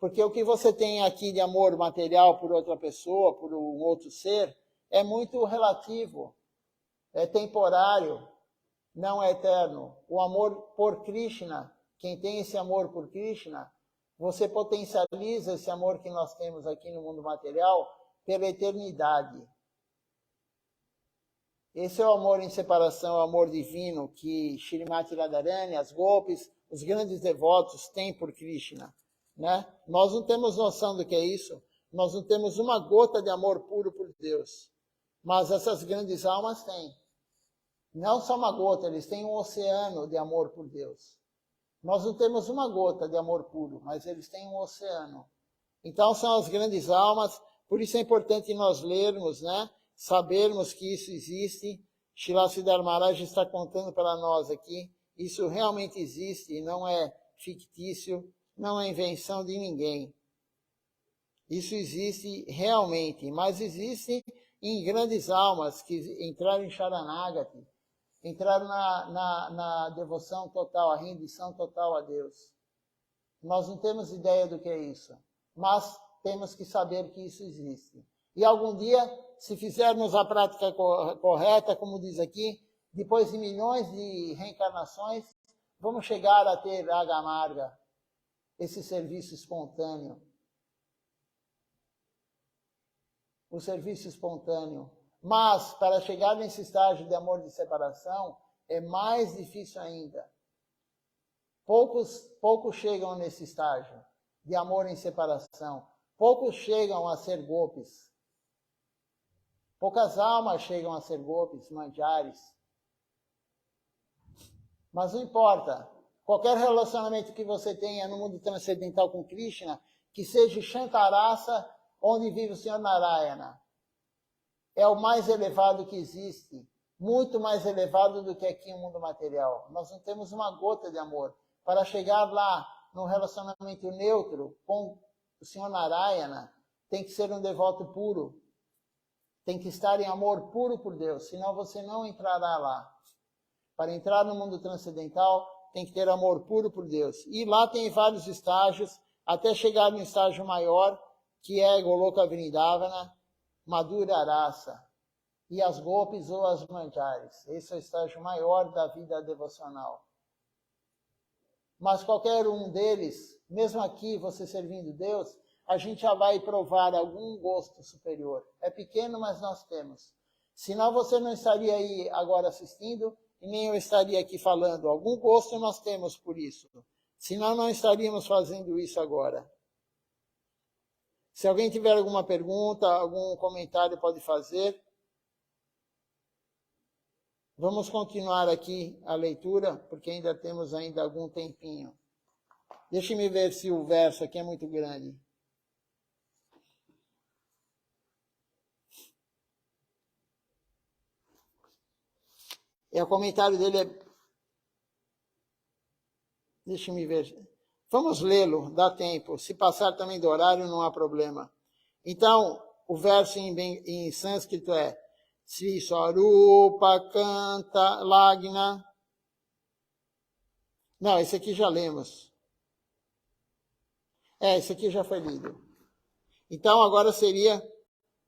Porque o que você tem aqui de amor material por outra pessoa, por um outro ser, é muito relativo, é temporário, não é eterno. O amor por Krishna, quem tem esse amor por Krishna, você potencializa esse amor que nós temos aqui no mundo material pela eternidade. Esse é o amor em separação, o amor divino que Shrimati Radharani, as Gopis, os grandes devotos têm por Krishna. Né? Nós não temos noção do que é isso, nós não temos uma gota de amor puro por Deus, mas essas grandes almas têm, não só uma gota, eles têm um oceano de amor por Deus. Nós não temos uma gota de amor puro, mas eles têm um oceano. Então são as grandes almas, por isso é importante nós lermos, né? Sabermos que isso existe. Srila Siddhar Maharaj está contando para nós aqui, isso realmente existe, não é fictício, não é invenção de ninguém. Isso existe realmente, mas existe em grandes almas que entraram em Sharanagati, entraram na devoção total, a rendição total a Deus. Nós não temos ideia do que é isso, mas temos que saber que isso existe. E algum dia, se fizermos a prática correta, como diz aqui, depois de milhões de reencarnações, vamos chegar a ter Raga Amarga, esse serviço espontâneo. O serviço espontâneo. Mas, para chegar nesse estágio de amor de separação, é mais difícil ainda. Poucos chegam nesse estágio de amor em separação. Poucos chegam a ser gopis. Poucas almas chegam a ser gopis, manjaris. Mas não importa. Qualquer relacionamento que você tenha no mundo transcendental com Krishna, que seja Shantarasa, onde vive o Senhor Narayana, é o mais elevado que existe, muito mais elevado do que aqui no mundo material. Nós não temos uma gota de amor. Para chegar lá, num relacionamento neutro com o Senhor Narayana, tem que ser um devoto puro. Tem que estar em amor puro por Deus, senão você não entrará lá. Para entrar no mundo transcendental, tem que ter amor puro por Deus. E lá tem vários estágios, até chegar no estágio maior, que é Goloka Vrindavana, Madhura Rasa, e as Gopis ou as Manjaris. Esse é o estágio maior da vida devocional. Mas qualquer um deles, mesmo aqui você servindo Deus, a gente já vai provar algum gosto superior. É pequeno, mas nós temos. Senão você não estaria aí agora assistindo, e nem eu estaria aqui falando. Algum gosto nós temos por isso. Senão não estaríamos fazendo isso agora. Se alguém tiver alguma pergunta, algum comentário, pode fazer. Vamos continuar aqui a leitura, porque ainda temos algum tempinho. Deixe-me ver se o verso aqui é muito grande. O comentário dele é... Deixe-me ver. Vamos lê-lo, dá tempo. Se passar também do horário, não há problema. Então, o verso em sânscrito é Sri Swarupa Kanta Lagna. Não, esse aqui já lemos. Esse aqui já foi lido. Então, agora seria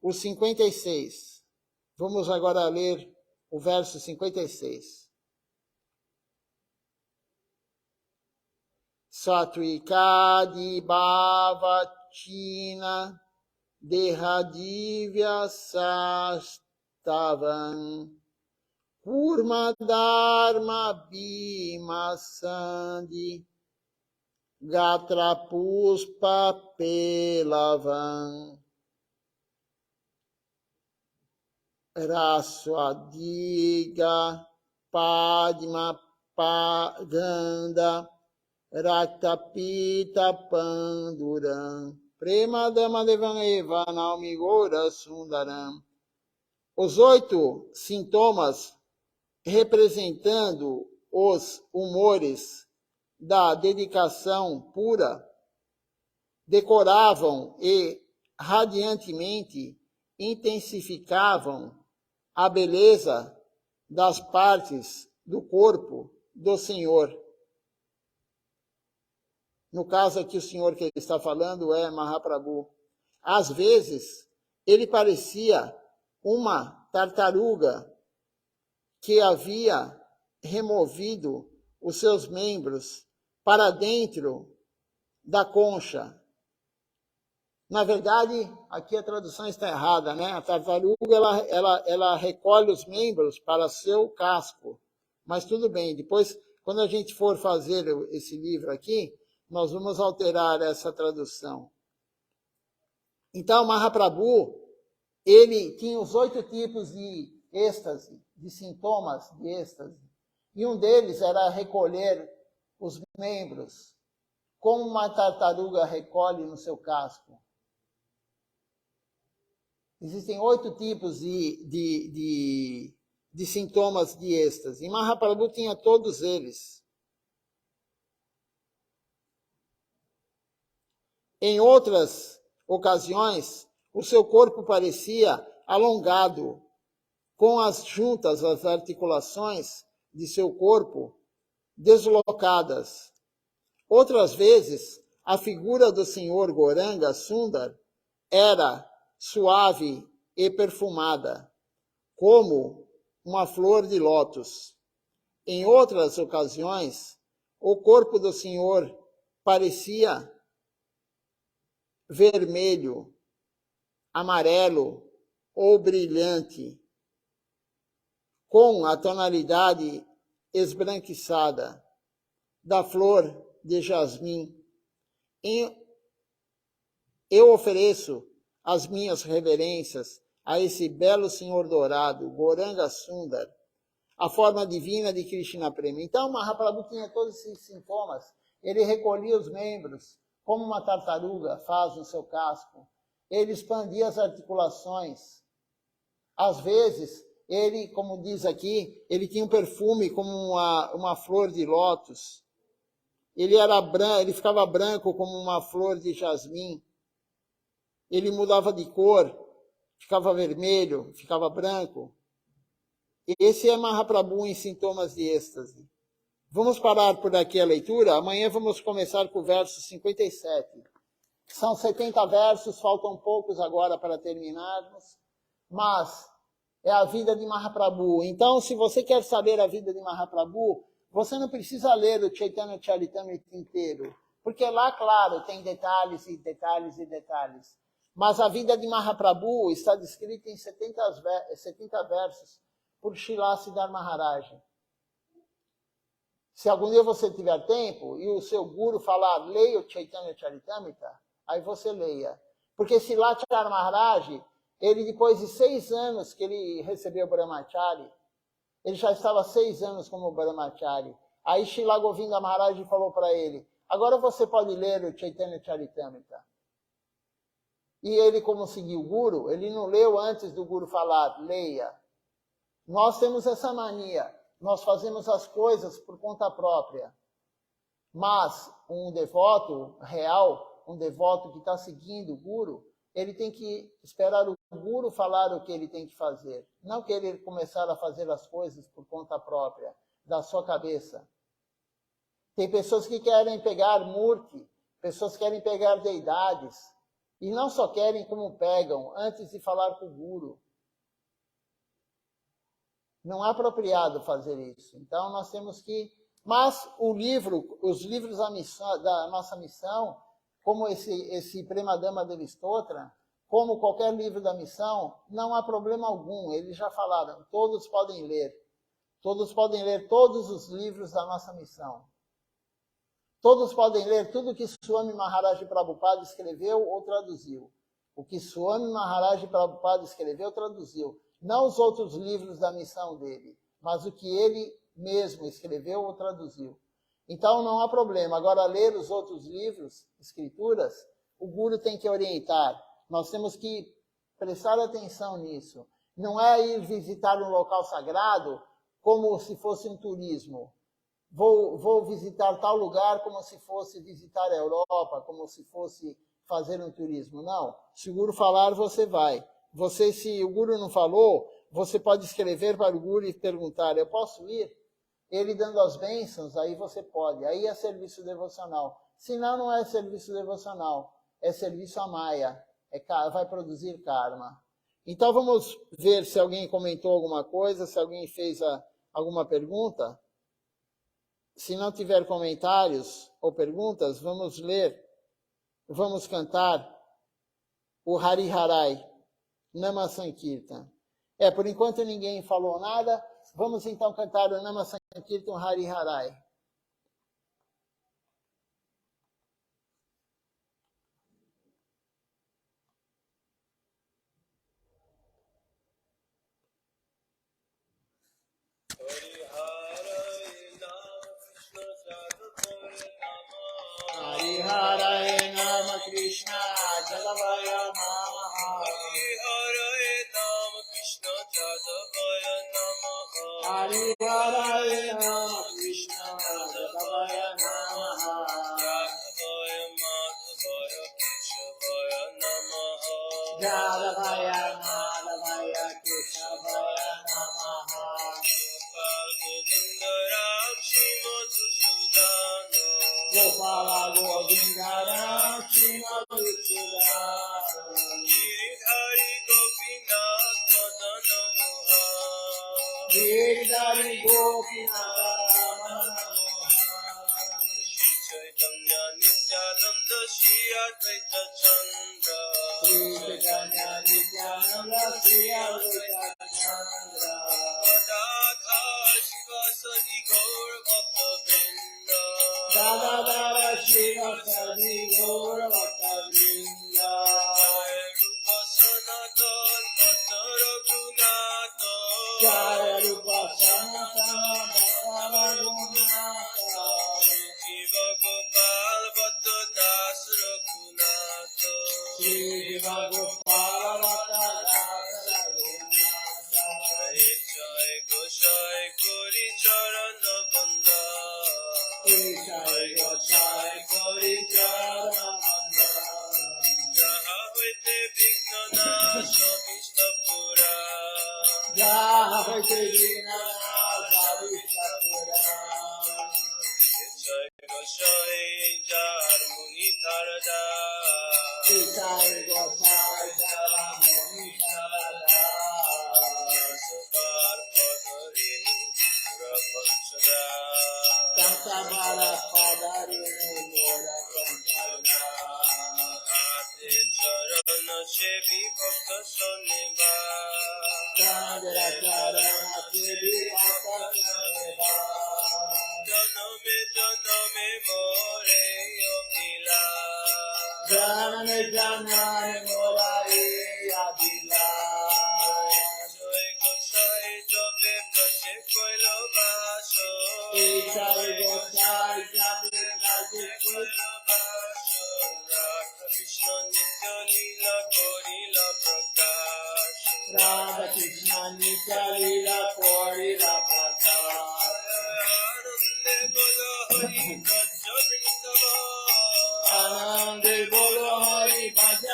o 56. Vamos agora ler o verso 56. Satwikadi Bhavatina Dehadivya Sastavan Kurma Dharma Bhima Sandhi Gatra Puspa Pelavan Raswadiga Padma Paganda Raktapita Panduram Premadama Devaneva Naumigora Sundaram. Os 8 sintomas representando os humores da dedicação pura decoravam e radiantemente intensificavam a beleza das partes do corpo do Senhor. No caso aqui, o Senhor que ele está falando é Mahaprabhu. Às vezes, ele parecia uma tartaruga que havia removido os seus membros para dentro da concha. Na verdade, aqui a tradução está errada, né? A tartaruga, ela recolhe os membros para seu casco. Mas tudo bem, depois, quando a gente for fazer esse livro aqui, nós vamos alterar essa tradução. Então, Mahaprabhu, ele tinha os 8 tipos de êxtase, de sintomas de êxtase. E um deles era recolher os membros, como uma tartaruga recolhe no seu casco. Existem 8 tipos de sintomas de êxtase. E Mahaprabhu tinha todos eles. Em outras ocasiões, o seu corpo parecia alongado, com as juntas, as articulações de seu corpo deslocadas. Outras vezes, a figura do senhor Gauranga Sundar era suave e perfumada, como uma flor de lótus. Em outras ocasiões, o corpo do senhor parecia vermelho, amarelo ou brilhante, com a tonalidade esbranquiçada da flor de jasmim. Eu ofereço as minhas reverências a esse belo senhor dourado, Gauranga Sundar, a forma divina de Krishna Prema. Então, Mahaprabhu tinha todos esses sintomas. Ele recolhia os membros, como uma tartaruga faz no seu casco. Ele expandia as articulações. Às vezes, ele, como diz aqui, ele tinha um perfume como uma flor de lótus. Ele ficava branco como uma flor de jasmim. Ele mudava de cor, ficava vermelho, ficava branco. Esse é Mahaprabhu em sintomas de êxtase. Vamos parar por aqui a leitura. Amanhã vamos começar com o verso 57. São 70 versos, faltam poucos agora para terminarmos. Mas é a vida de Mahaprabhu. Então, se você quer saber a vida de Mahaprabhu, você não precisa ler o Chaitanya Charitamrita inteiro. Porque lá, claro, tem detalhes e detalhes e detalhes. Mas a vida de Mahaprabhu está descrita em 70 versos por Srila Siddhar Maharaj. Se algum dia você tiver tempo e o seu guru falar, leia o Chaitanya Charitamrita, aí você leia. Porque Srila Siddhar Maharaj, ele depois de 6 anos que ele recebeu o Brahmachari, ele já estava 6 anos como Brahmachari. Aí Srila Govinda Maharaj falou para ele, agora você pode ler o Chaitanya Charitamrita. E ele, como seguiu o guru, ele não leu antes do guru falar, leia. Nós temos essa mania. Nós fazemos as coisas por conta própria. Mas um devoto real, um devoto que está seguindo o guru, ele tem que esperar o guru falar o que ele tem que fazer. Não querer começar a fazer as coisas por conta própria, da sua cabeça. Tem pessoas que querem pegar murti, pessoas que querem pegar deidades, e não só querem como pegam, antes de falar com o guru. Não é apropriado fazer isso. Então, nós temos que Mas os livros da nossa missão, como esse Premadama Devistotra, como qualquer livro da missão, não há problema algum. Eles já falaram, todos podem ler. Todos podem ler todos os livros da nossa missão. Todos podem ler tudo que Swami Maharaj Prabhupada escreveu ou traduziu. O que Swami Maharaj Prabhupada escreveu ou traduziu. Não os outros livros da missão dele, mas o que ele mesmo escreveu ou traduziu. Então não há problema. Agora, ler os outros livros, escrituras, o Guru tem que orientar. Nós temos que prestar atenção nisso. Não é ir visitar um local sagrado como se fosse um turismo. Vou visitar tal lugar como se fosse visitar a Europa, como se fosse fazer um turismo. Não. Se o Guru falar, você vai. Se o Guru não falou, você pode escrever para o Guru e perguntar, eu posso ir? Ele dando as bênçãos, aí você pode. Aí é serviço devocional. Senão, não é serviço devocional. É serviço a Maya. Vai produzir karma. Então, vamos ver se alguém comentou alguma coisa, se alguém fez alguma pergunta. Se não tiver comentários ou perguntas, vamos ler, vamos cantar o Hari Harai, Nama Sankirtan. Por enquanto ninguém falou nada, vamos então cantar o Nama Sankirtan Hari Harai. Hari Harai Nama Krishna Jadavaya Namaha. Hari Harai Nama Krishna Jadavaya Namaha. Hari Harai Nama Krishna Jadavaya Namaha. Jadavaya Madhavaya Keshavaya Namaha. Jadavaya Madhavaya Keshavaya Namaha. Gopal Govinda Ram Shri Madhusudana. Gopala Govinda Ram Shri Madhusudana. Giridhari Gopinath Madana Mohan. Giridhari Gopinath Madana Mohan. Shri Chaitanya Nityananda Shri Advaita Chandra. Shri Chaitanya Nityananda Shri Advaita Chandra. Gadadhar Shivasadi Gaur Bhakta Vrinda. Gadadhara Shivasadi Gaur Bhakta Vrinda. Jaya Rupa Sanatan Bhatta Raghunatha. Jaya Rupa Sanatana Bhakta Raghunatha. Shiva Gopal Bhatta Das Raghunatha. Shri Jiva Gopala Bhatta Das Raghunatha. Jai Goshai Kori Charana Banda. Jai Gosai Kori Charana Banda. Jaha Hoite Vigna Nasha Vishta Pura. Jaha Krishna Savishapura. Jai Goshai Jar Muni Tarada. Jai Gosai Jara Muni Tarada. Sabar Padarini Prapanchada. Santabala Padarino Mora Pancharna. Ate Charana Shevi Bhakta Soneba. Chandra Charana Siddhi Bhakta Chaneva. Janame Janame More Yopila. Janane Janane Morai Adila. Jai Goshai Jobe Prashe Koilo Vaso. Jai Gosai Jabe Raje Koilo Vaso. Radha Krishna Nitya Lila Korila Prakash. Radha Krishna Nitya Lila Korila Prakash. Anande Bolo Hari Braja Vrindavan. Anande Bolo Hari Braja Vrindavan.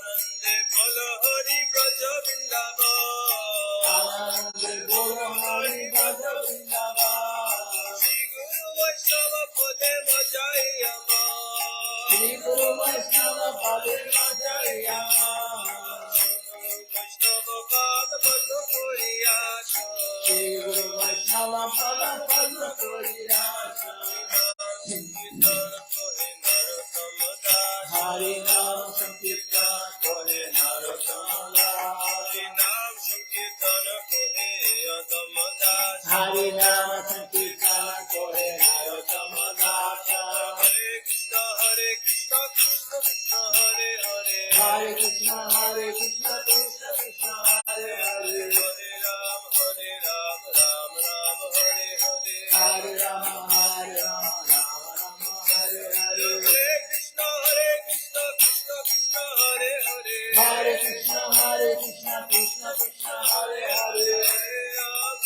Anande Bolo Hari Braja Vrindavan. Anande Bolo Hari Braja Vrindavan. Shri Guru Vaishnava Pade Majayama. Shri Guru Vaishnava Pade Majayama. Vaishnava Pada Pada Puriyasha. Shri Guru Vaishnava pada padma korirasa. Hare Ram Sankirtan Kore Narottama Das. Hare Ram Sankirtan Kore Narottama Das. Hare Krishna, Krishna Krishna, Hare Hare. Hare Krishna, Krishna Krishna, Hare Hare. Hare Ram, Ram Ram, Hare Hare. Hare Rama, Rama Rama, Hare Hare. Hare Krishna, Krishna Krishna, Hare Hare. Hare Krishna, Krishna Krishna, Hare Hare. Hare Ram,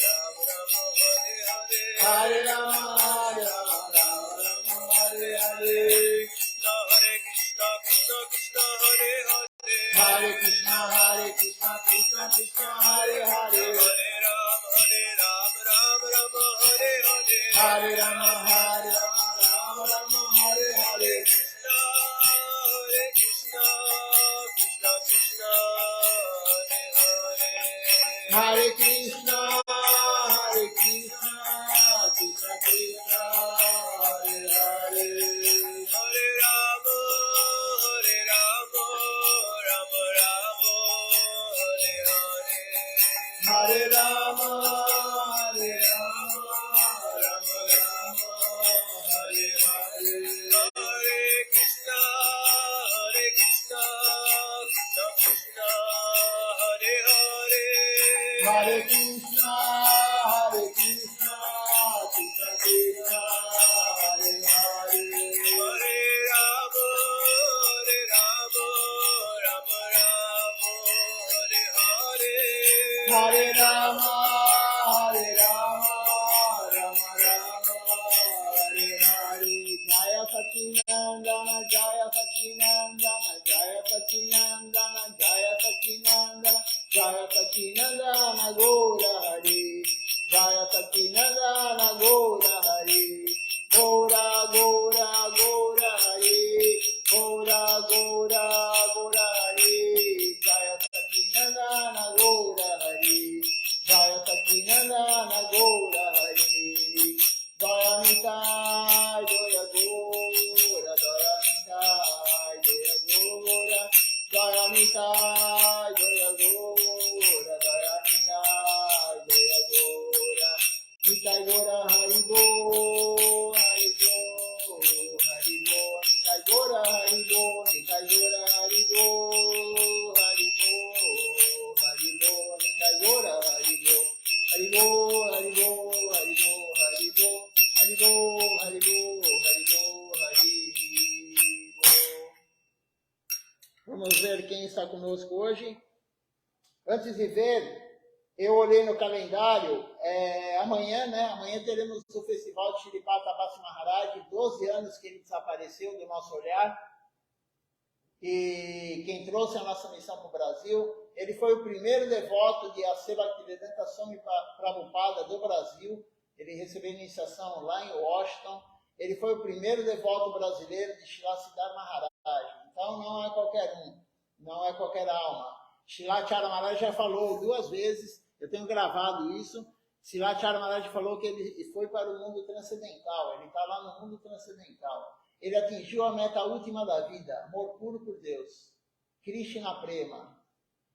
Ram Ram, Hare Hare. Hare Rama, Rama Rama, Hare Hare. Krishna, Krishna Krishna, Hare Hare. Hare Krishna, Krishna Krishna, Hare Hare. Hare Ram, Ram Ram, Hare Hare. Hare Rama, Rama Rama, Hare Hare. Krishna, Krishna Krishna, Hare Hare. Hare Krishna, Krishna Krishna, Hare Hare. Hare Rama, Rama Rama, Hare Hare. Hare Rama, Rama Rama, Hare Hare. Hare Krishna, Krishna Krishna, Hare Hare. Hare Krishna, Krishna Krishna, Hare Hare. Hare Rama, Rama Rama, Hare Hare. Hare Rama, Rama Rama, Hare Hare. Jaya Sacinandana, Jaya Sacinandana, Jaya Sacinandana, Jaya Sacinandana, Jaya Sacinandana, Gora Hare. Jaya Sacinandana, Gora Hare. Gora Gora Gora Hare. Gora Gora Gora Hare. Jaya Sacinandana, Gora Hare. Jaya Sacinandana, Gora Hare. Jaya Nitai, Jaya Gora, Jaya Nitai, Jaya Gora. Jaya Nitai, Jaya Gora, Jaya Nitai, Jaya Gora. Nitai Gora, Hari Go, Hari Go, Hari Go. Nitai Gora, Hari Go, Nitai Gora, Hari Go, Hari Go, Hari Go. Nitai Gora, Hari Go. Hari Go, Hari Go, Hari Go, Hari Go. Hari Go, Hari Go, Hari Go, Hari Go. Vamos ver quem está conosco hoje. Antes de ver, eu olhei no calendário, amanhã, né? Amanhã teremos o Festival de Shiripata Bhakti Maharaj, 12 anos que ele desapareceu do nosso olhar. E quem trouxe a nossa missão para o Brasil, ele foi o primeiro devoto de Ase Bhaktivedanta Swami Prabhupada do Brasil. Ele recebeu iniciação lá em Washington. Ele foi o primeiro devoto brasileiro de Srila Siddhar Maharaj. Então não é qualquer um, não é qualquer alma. Srila Chara Maharaj já falou 2 vezes, eu tenho gravado isso. Srila Chara Maharaj falou que ele foi para o mundo transcendental, ele está lá no mundo transcendental. Ele atingiu a meta última da vida, amor puro por Deus, Krishna Prema.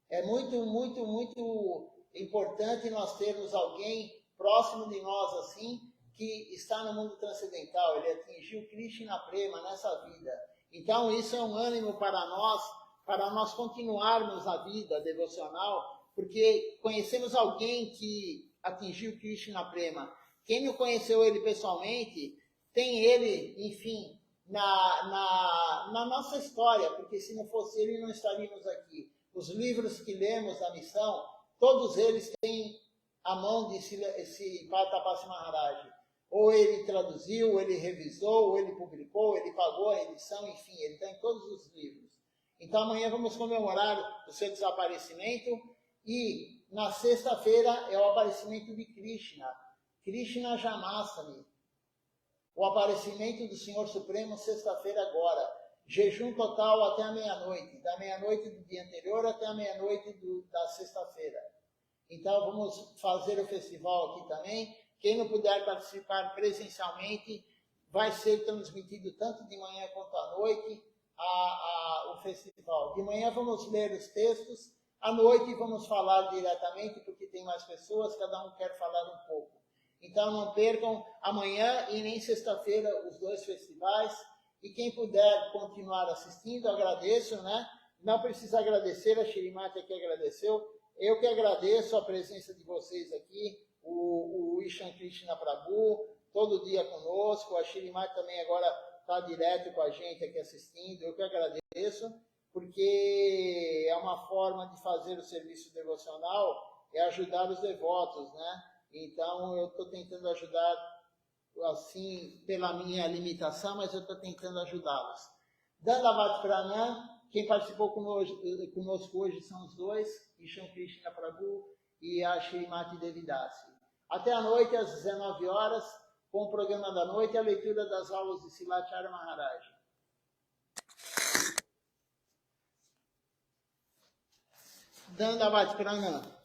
É muito, muito, muito importante nós termos alguém próximo de nós assim, que está no mundo transcendental. Ele atingiu Krishna Prema nessa vida. Então isso é um ânimo para nós continuarmos a vida devocional, porque conhecemos alguém que atingiu Krishna Prema. Quem não conheceu ele pessoalmente, tem ele, enfim, na nossa história, porque se não fosse ele, não estaríamos aqui. Os livros que lemos da missão, todos eles têm a mão de Sripata Bhakti Maharaj. Ou ele traduziu, ou ele revisou, ou ele publicou, ele pagou a edição, enfim, ele está em todos os livros. Então amanhã vamos comemorar o seu desaparecimento e na sexta-feira é o aparecimento de Krishna, Krishna Janmashtami, o aparecimento do Senhor Supremo sexta-feira agora, jejum total até a meia-noite, da meia-noite do dia anterior até a meia-noite da sexta-feira. Então, vamos fazer o festival aqui também. Quem não puder participar presencialmente, vai ser transmitido tanto de manhã quanto à noite o festival. De manhã vamos ler os textos, à noite vamos falar diretamente, porque tem mais pessoas, cada um quer falar um pouco. Então, não percam amanhã e nem sexta-feira os 2 festivais. E quem puder continuar assistindo, agradeço, né? Não precisa agradecer, a Shirimati aqui agradeceu. Eu que agradeço a presença de vocês aqui, o Ishan Krishna Prabhu, todo dia conosco, a Shirimati também agora está direto com a gente aqui assistindo. Eu que agradeço, porque é uma forma de fazer o serviço devocional, é ajudar os devotos, né? Então, eu estou tentando ajudar, assim, pela minha limitação, mas eu estou tentando ajudá-los. Dandavat Pranam, quem participou conosco hoje são os 2, Ishan Krishna Prabhu e a Shirimati Devidasi. Até a noite, às 19 horas, com o programa da noite, a leitura das aulas de Silacharya Maharaj. Dandavat Pranam.